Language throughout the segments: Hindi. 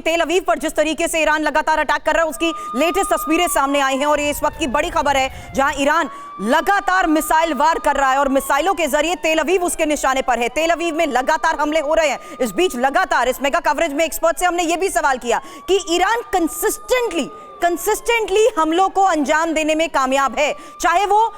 तेल अवीव पर जिस तरीके से ईरान लगातार अटैक कर रहा है उसकी लेटेस्ट तस्वीरें सामने आई हैं और ये इस वक्त की बड़ी खबर है, जहां ईरान लगातार मिसाइल वार कर रहा है और मिसाइलों के जरिए तेल अवीव उसके निशाने पर है। तेल अवीव में लगातार हमले हो रहे हैं। इस बीच लगातार इस मेगा कवरेज में एक्सपर्ट से हमने ये भी सवाल किया कि ईरान कंसिस्टेंटली हमलों को अंजाम देने में कामयाब है, चाहे वो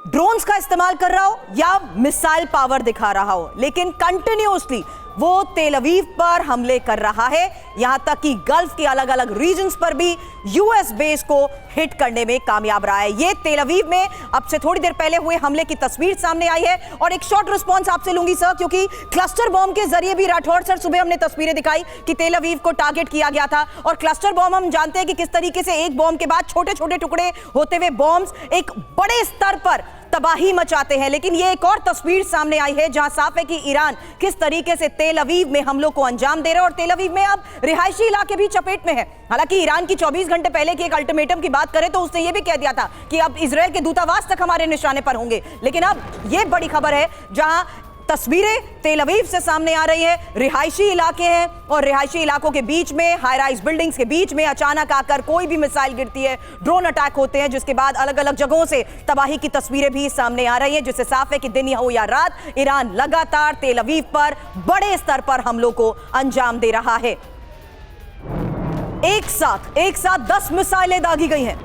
ड्रोन्स का इस्तेमाल कर रहा हो या मिसाइल पावर दिखा रहा हो, लेकिन कंटिन्यूअसली वो तेल अवीव पर हमले कर रहा है, यहां तक कि गल्फ के अलग अलग रीजन्स पर भी यूएस बेस को हिट करने में कामयाब रहा है। ये तेल अवीव में अब से थोड़ी देर पहले हुए हमले की तस्वीर सामने आई है और एक शॉर्ट रिस्पांस आपसे लूंगी सर, क्योंकि क्लस्टर बॉम्ब के जरिए भी राठौड़ सर सुबह हमने तस्वीरें दिखाई कि तेल अवीव को टारगेट किया गया था और क्लस्टर बॉम्ब हम जानते हैं कि किस तरीके से एक बॉम्ब के बाद छोटे छोटे टुकड़े होते हुए बॉम्ब्स एक बड़े स्तर पर तबाही मचाते हैं। लेकिन ये एक और तस्वीर सामने आई है जहां साफ है कि ईरान किस तरीके से तेल अवीव में हमलों को अंजाम दे रहा है और तेल अवीव में अब रिहायशी इलाके भी चपेट में है। हालांकि ईरान की 24 घंटे पहले की एक अल्टीमेटम की बात करें तो उसने ये भी कह दिया था कि अब इजरायल के दूतावास तक हमारे निशाने पर होंगे, लेकिन अब ये बड़ी खबर है जहां तस्वीरें तेल अवीव से सामने आ रही है। रिहायशी इलाके हैं और रिहायशी इलाकों के बीच में, हाई राइज बिल्डिंग्स के बीच में अचानक आकर कोई भी मिसाइल गिरती है, ड्रोन अटैक होते हैं, जिसके बाद अलग अलग जगहों से तबाही की तस्वीरें भी सामने आ रही हैं, जिससे साफ है कि दिन हो या रात ईरान लगातार तेल अवीव पर बड़े स्तर पर हमलों को अंजाम दे रहा है। एक साथ 10 मिसाइलें दागी गई हैं।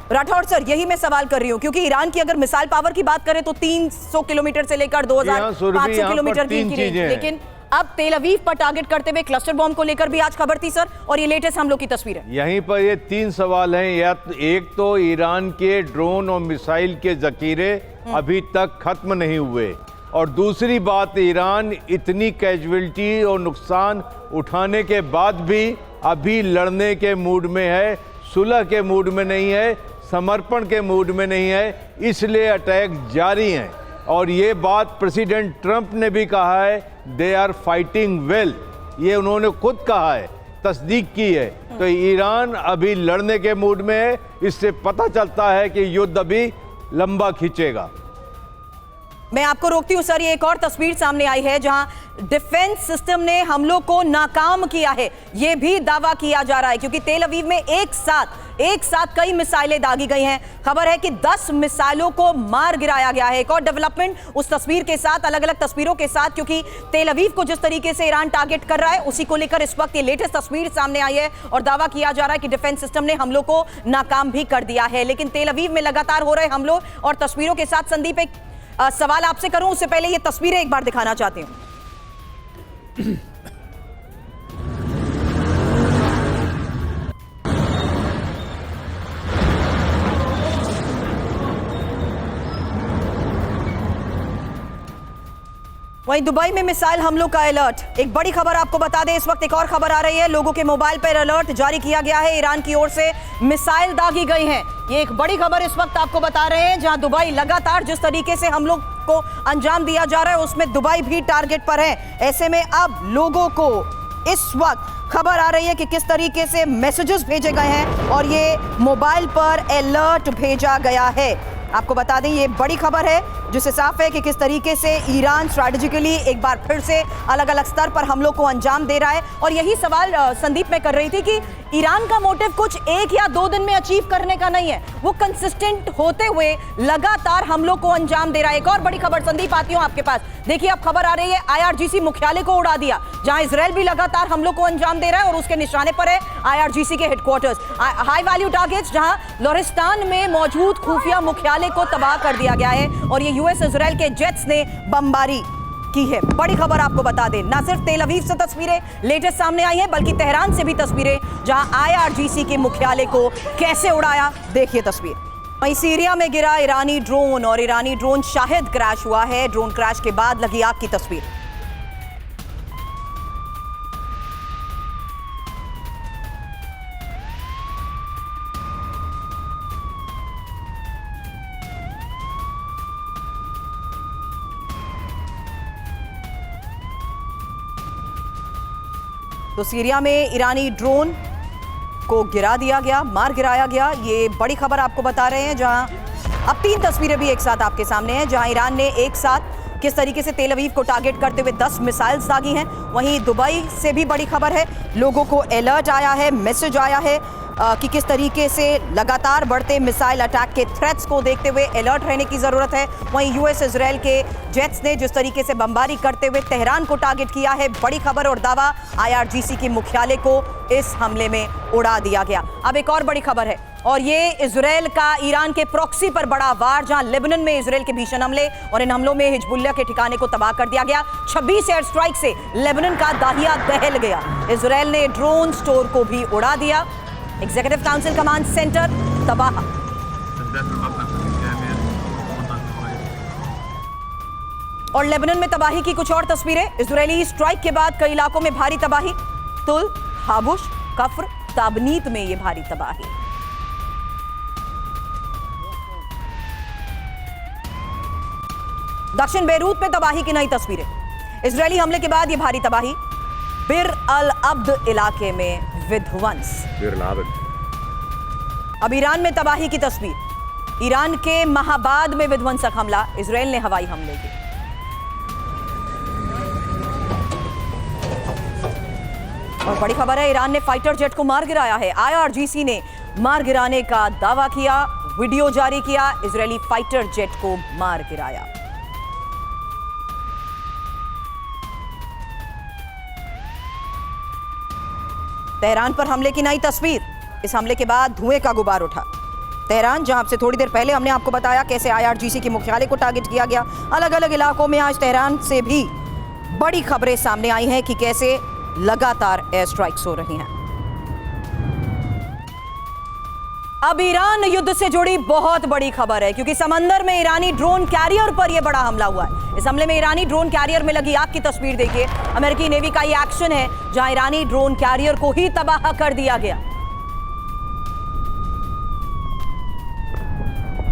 राठौड़ सर, यही मैं सवाल कर रही हूं, क्योंकि ईरान की अगर मिसाइल पावर की बात करें तो 300 किलोमीटर से लेकर 2500 किलोमीटर की रेंज, लेकिन अब तेल अवीव पर टारगेट करते हुए क्लस्टर बॉम्ब को लेकर भी आज खबर थी सर, और ये लेटेस्ट हमलों की तस्वीर है। यहीं पर ये 3 सवाल हैं। या एक तो ईरान के ड्रोन और मिसाइल के जखीरे अभी तक खत्म नहीं हुए, और दूसरी बात, ईरान इतनी कैजुअलिटी और नुकसान उठाने के बाद भी अभी लड़ने के मूड में है, सुलह के मूड में नहीं है, समर्पण के मूड में नहीं है, इसलिए अटैक जारी हैं। और ये बात प्रेसिडेंट ट्रंप ने भी कहा है, दे आर फाइटिंग वेल, ये उन्होंने खुद कहा है, तस्दीक की है। तो ईरान अभी लड़ने के मूड में है, इससे पता चलता है कि युद्ध अभी लंबा खींचेगा। मैं आपको रोकती हूं सर, ये एक और तस्वीर सामने आई है जहां डिफेंस सिस्टम ने हमलों को नाकाम किया है, यह भी दावा किया जा रहा है, क्योंकि तेल अवीव में एक साथ कई मिसाइलें दागी गई हैं। खबर है कि 10 मिसाइलों को मार गिराया गया है। एक और डेवलपमेंट उस तस्वीर के साथ, अलग अलग तस्वीरों के साथ, क्योंकि तेल अवीव को जिस तरीके से ईरान टारगेट कर रहा है उसी को लेकर इस वक्त ये लेटेस्ट तस्वीर सामने आई है और दावा किया जा रहा है कि डिफेंस सिस्टम ने हमलों को नाकाम भी कर दिया है। लेकिन तेल अवीव में लगातार हो रहे हमलों और तस्वीरों के साथ संदीप एक सवाल आपसे करूं उससे पहले ये तस्वीरें एक बार दिखाना चाहती हूं। वहीं दुबई में मिसाइल हमलों का अलर्ट, एक बड़ी खबर आपको बता दें, इस वक्त एक और खबर आ रही है, लोगों के मोबाइल पर अलर्ट जारी किया गया है, ईरान की ओर से मिसाइल दागी गई हैं। ये एक बड़ी खबर इस वक्त आपको बता रहे हैं, जहां दुबई लगातार जिस तरीके से हम लोग को अंजाम दिया जा रहा है उसमें दुबई भी टारगेट पर है। ऐसे में अब लोगों को इस वक्त खबर आ रही है कि किस तरीके से मैसेजेस भेजे गए हैं और ये मोबाइल पर अलर्ट भेजा गया है। आपको बता दें ये बड़ी खबर है, जिससे साफ है कि किस तरीके से ईरान स्ट्रैटेजिकली एक बार फिर से अलग अलग स्तर पर हमलों को अंजाम दे रहा है। और यही सवाल संदीप मैं कर रही थी कि ईरान का मोटिव कुछ 1 या 2 दिन में अचीव करने का नहीं है, वो कंसिस्टेंट होते हुए लगातार हमलों को अंजाम दे रहा है। एक और बड़ी खबर संदीप आती हूं आपके पास, देखिए अब खबर आ रही है IRGC मुख्यालय को उड़ा दिया, जहां इजरायल भी लगातार हमलों को अंजाम दे रहा है और उसके निशाने पर है IRGC के हेडक्वार्टर्स। हाई वैल्यू टारगेट्स जहां लोरिस्तान में मौजूद खुफिया मुख्यालय को तबाह कर दिया गया है और ये यूएस इजरायल के जेट्स ने बमबारी की है। बड़ी खबर आपको बता दें, ना सिर्फ तेल अवीव से तस्वीरें लेटेस्ट सामने आई हैं, बल्कि तेहरान से भी तस्वीरें, जहां IRGC के मुख्यालय को कैसे उड़ाया, देखिए तस्वीर। वहीं सीरिया में गिरा ईरानी ड्रोन और ईरानी ड्रोन शाहिद क्रैश हुआ है, ड्रोन क्रैश के बाद लगी आग की तस्वीर। तो सीरिया में ईरानी ड्रोन को गिरा दिया गया, मार गिराया गया, ये बड़ी खबर आपको बता रहे हैं, जहां अब 3 तस्वीरें भी एक साथ आपके सामने हैं, जहां ईरान ने एक साथ किस तरीके से तेल अवीव को टारगेट करते हुए 10 मिसाइल्स दागी हैं। वहीं दुबई से भी बड़ी खबर है, लोगों को अलर्ट आया है, मैसेज आया है कि किस तरीके से लगातार बढ़ते मिसाइल अटैक के थ्रेट्स को देखते हुए अलर्ट रहने की जरूरत है। वहीं यूएस इजराइल के जेट्स ने जिस तरीके से बमबारी करते हुए तेहरान को टारगेट किया है, बड़ी खबर और दावा, IRGC की मुख्यालय को इस हमले में उड़ा दिया गया। अब एक और बड़ी खबर है और ये इजराइल का ईरान के प्रॉक्सी पर बड़ा वार, जहां लेबनान में इजराइल के भीषण हमले और इन हमलों में हिजबुल्लाह के ठिकाने को तबाह कर दिया गया। 26 एयर स्ट्राइक से लेबनान का दाहिया दहल गया। इजराइल ने ड्रोन स्टोर को भी उड़ा दिया। एग्जीक्यूटिव काउंसिल कमांड सेंटर तबाह। और लेबनान में तबाही की कुछ और तस्वीरें। इजरायली स्ट्राइक के बाद कई इलाकों में भारी तबाही, तुल, हाबुश, कफ्र, ताबनीत में ये भारी तबाही। दक्षिण बेरूत में तबाही की नई तस्वीरें। इजरायली हमले के बाद ये भारी तबाही। बिर अल अब्द इलाके में विध्वंस। अब ईरान में तबाही की तस्वीर। ईरान के महाबाद में विध्वंसक हमला, इजराइल ने हवाई हमले की। और बड़ी खबर है, ईरान ने फाइटर जेट को मार गिराया है। IRGC ने मार गिराने का दावा किया, वीडियो जारी किया, इजरायली फाइटर जेट को मार गिराया। तेहरान पर हमले की नई तस्वीर। इस हमले के बाद धुएं का गुबार उठा। तेहरान, जहां से थोड़ी देर पहले हमने आपको बताया कैसे IRGC के मुख्यालय को टारगेट किया गया। अलग अलग इलाकों में आज तेहरान से भी बड़ी खबरें सामने आई हैं कि कैसे लगातार एयर स्ट्राइक्स हो रही हैं। अब ईरान युद्ध से जुड़ी बहुत बड़ी खबर है, क्योंकि समंदर में ईरानी ड्रोन कैरियर पर यह बड़ा हमला हुआ है। इस हमले में ईरानी ड्रोन कैरियर में लगी आग की तस्वीर देखिए। अमेरिकी नेवी का यह एक्शन है, जहां ईरानी ड्रोन कैरियर को ही तबाह कर दिया गया।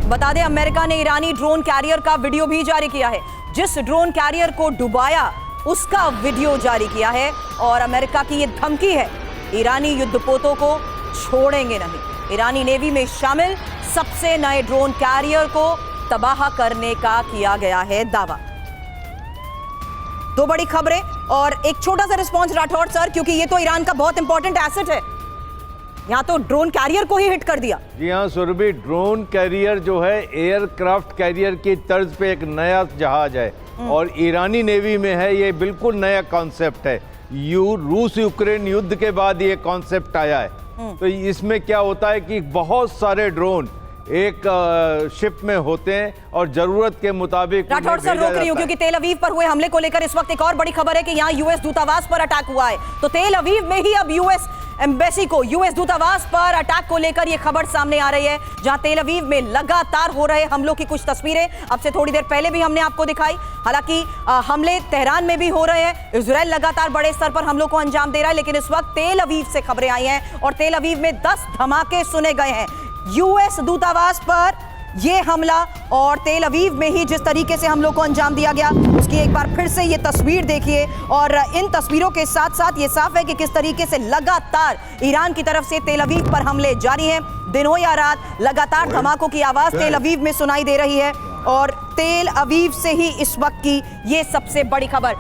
बता दें, अमेरिका ने ईरानी ड्रोन कैरियर का वीडियो भी जारी किया है। जिस ड्रोन कैरियर को डुबाया उसका वीडियो जारी किया है और अमेरिका की यह धमकी है, ईरानी युद्धपोतों को छोड़ेंगे नहीं। ईरानी नेवी में शामिल सबसे नए ड्रोन कैरियर को तबाह करने का किया गया है दावा। दो बड़ी खबरें और एक छोटा सा रिस्पॉन्स राठौड़ सर, क्योंकि ये तो ईरान का बहुत इंपॉर्टेंट एसेट है। यहां तो ड्रोन कैरियर को ही हिट कर दिया। जी हाँ सुरभि, ड्रोन कैरियर जो है एयरक्राफ्ट कैरियर की तर्ज पे एक नया जहाज है और ईरानी नेवी में है। ये बिल्कुल नया कॉन्सेप्ट है। रूस यूक्रेन युद्ध के बाद ये कॉन्सेप्ट आया है। तो इसमें क्या होता है कि बहुत सारे ड्रोन एक शिप में होते हैं और जरूरत के मुताबिक राठौड़ सर रोक रही हूं, क्योंकि तेल अवीव पर हुए हमले को लेकर इस वक्त एक और बड़ी खबर है कि यहां यूएस दूतावास पर अटैक हुआ है। तो तेल अवीव में ही अब यूएस एम्बेसी को, यूएस दूतावास पर अटैक को लेकर यह खबर सामने आ रही है, जहां तेल अवीव में लगातार हो रहे हमलों की कुछ तस्वीरें अब से थोड़ी देर पहले भी हमने आपको दिखाई। हालांकि हमले तेहरान में भी हो रहे हैं, इजराइल लगातार बड़े स्तर पर हमलों को अंजाम दे रहा है, लेकिन इस वक्त तेल अवीव से खबरें आई हैं और तेल अवीव में 10 धमाके सुने गए हैं। यूएस दूतावास पर यह हमला और तेल अवीव में ही जिस तरीके से हमलों को अंजाम दिया गया, उसकी एक बार फिर से ये तस्वीर देखिए। और इन तस्वीरों के साथ साथ ये साफ है कि किस तरीके से लगातार ईरान की तरफ से तेल अवीव पर हमले जारी हैं। दिन हो या रात लगातार धमाकों की आवाज तेल अवीव में सुनाई दे रही है और तेल अवीव से ही इस वक्त की ये सबसे बड़ी खबर।